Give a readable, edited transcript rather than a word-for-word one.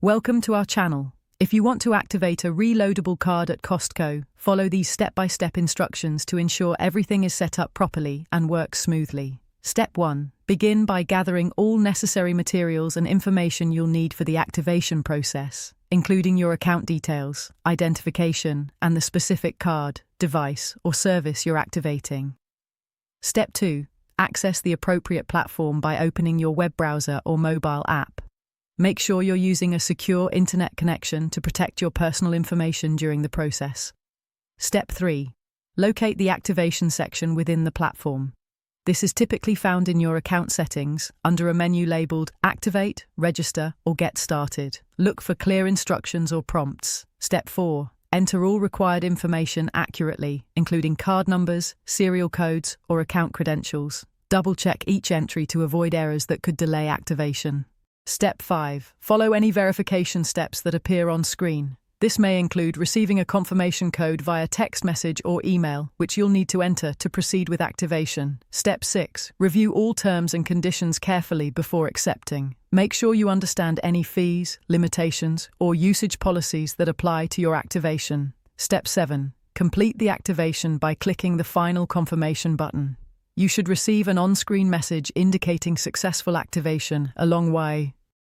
Welcome to our channel. If you want to activate a reloadable card at Costco, follow these step-by-step instructions to ensure everything is set up properly and works smoothly. Step 1. Begin by gathering all necessary materials and information you'll need for the activation process, including your account details, identification, and the specific card, device, or service you're activating. Step 2. Access the appropriate platform by opening your web browser or mobile app. Make sure you're using a secure internet connection to protect your personal information during the process. Step 3. Locate the activation section within the platform. This is typically found in your account settings under a menu labeled Activate, Register, or Get Started. Look for clear instructions or prompts. Step 4. Enter all required information accurately, including card numbers, serial codes, or account credentials. Double-check each entry to avoid errors that could delay activation. Step 5. Follow any verification steps that appear on screen. This may include receiving a confirmation code via text message or email, which you'll need to enter to proceed with activation. Step 6. Review all terms and conditions carefully before accepting. Make sure you understand any fees, limitations, or usage policies that apply to your activation. Step 7. Complete the activation by clicking the final confirmation button. You should receive an on-screen message indicating successful activation, along